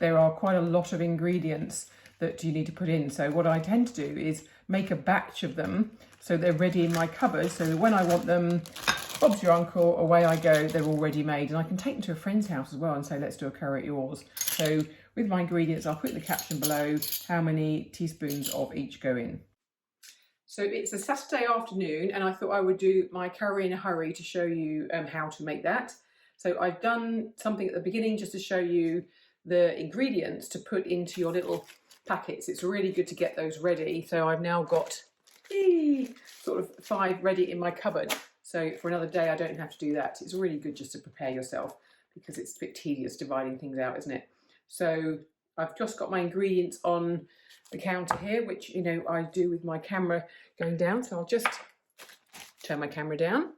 there are quite a lot of ingredients that you need to put in. So what I tend to do is make a batch of them so they're ready in my cupboard, so that when I want them, Bob's your uncle, away I go, they're already made. And I can take them to a friend's house as well and say, let's do a curry at yours. So with my ingredients, I'll put the caption below how many teaspoons of each go in. So it's a Saturday afternoon and I thought I would do my curry in a hurry to show you how to make that. So I've done something at the beginning just to show you the ingredients to put into your little packets. It's really good to get those ready. So I've now got sort of 5 ready in my cupboard. So for another day, I don't have to do that. It's really good just to prepare yourself because it's a bit tedious dividing things out, isn't it? So I've just got my ingredients on the counter here, which, you know, I do with my camera going down. So I'll just turn my camera down.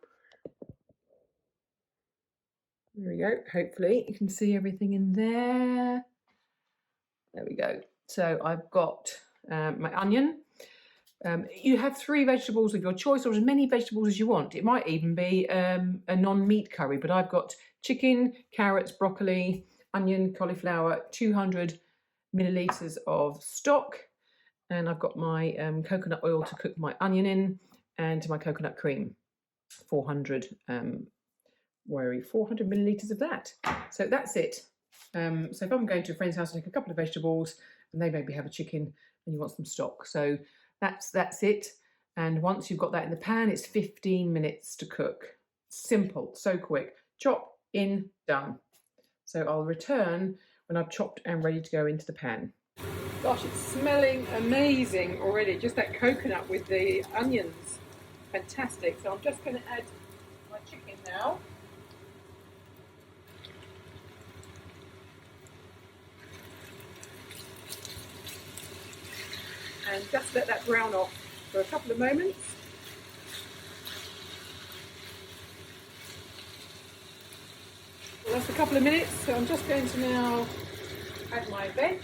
There we go. Hopefully you can see everything in there. There we go. So I've got my onion. You have 3 vegetables of your choice, or as many vegetables as you want. It might even be a non-meat curry, but I've got chicken, carrots, broccoli, onion, cauliflower, 200 millilitres of stock, and I've got my coconut oil to cook my onion in, and my coconut cream, 400 millilitres of that. So that's it. So if I'm going to a friend's house and take a couple of vegetables, and they maybe have a chicken and you want some stock, so that's it. And once you've got that in the pan, it's 15 minutes to cook. Simple, so quick. Chop in, done. So I'll return when I've chopped and ready to go into the pan. Gosh, it's smelling amazing already. Just that coconut with the onions. Fantastic. So I'm just going to add my chicken now. And just let that brown off for a couple of moments. Well, that's a couple of minutes, so I'm just going to now add my veg.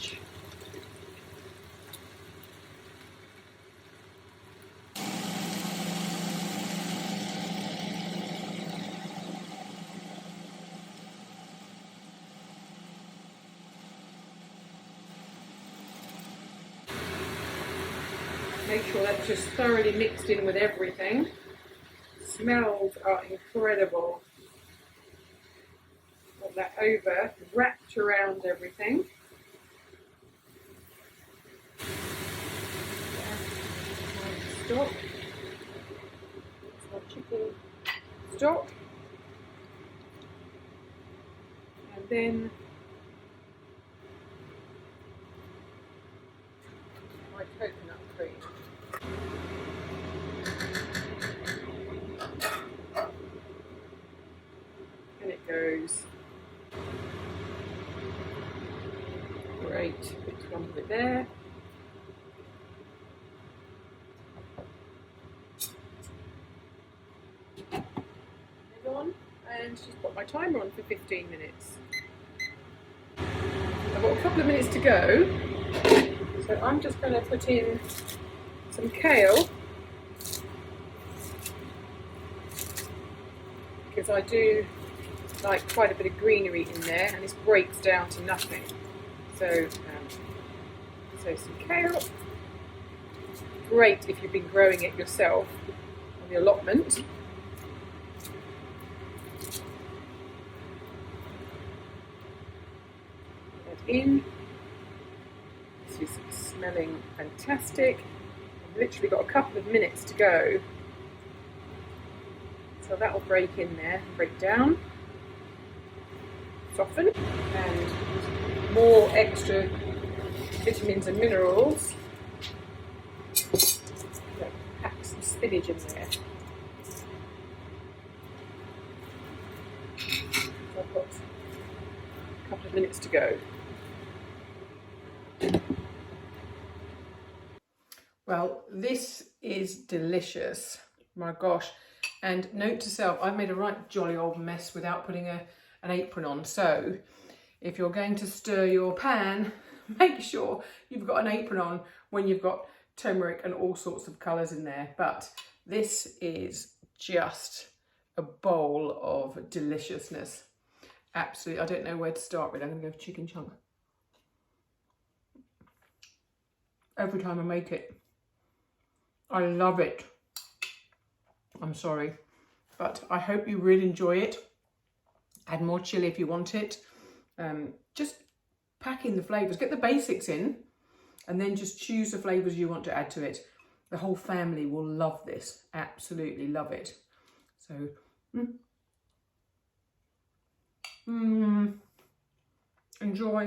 Make sure that's just thoroughly mixed in with everything. Smells are incredible. Got that over, wrapped around everything. Stock. That's my chicken stock. And then my coconut cream. And it goes. Great, put one of it there. Lid on, and just put my timer on for 15 minutes. I've got a couple of minutes to go, so I'm just going to put in some kale, because I do like quite a bit of greenery in there, and this breaks down to nothing. So some kale, great if you've been growing it yourself on the allotment. Add in. This is smelling fantastic. I've literally got a couple of minutes to go, so that will break in there, break down, soften, and more extra vitamins and minerals. Pack some spinach in there. So I've got a couple of minutes to go. Well, this is delicious. My gosh. And note to self, I've made a right jolly old mess without putting an apron on. So if you're going to stir your pan, make sure you've got an apron on when you've got turmeric and all sorts of colours in there. But this is just a bowl of deliciousness. Absolutely, I don't know where to start with. I'm going to go for chicken chunk. every time I make it. I love it. I'm sorry, but I hope you really enjoy it. Add more chilli if you want it. Just pack in the flavours, get the basics in, and then just choose the flavours you want to add to it. The whole family will love this, absolutely love it. So, enjoy.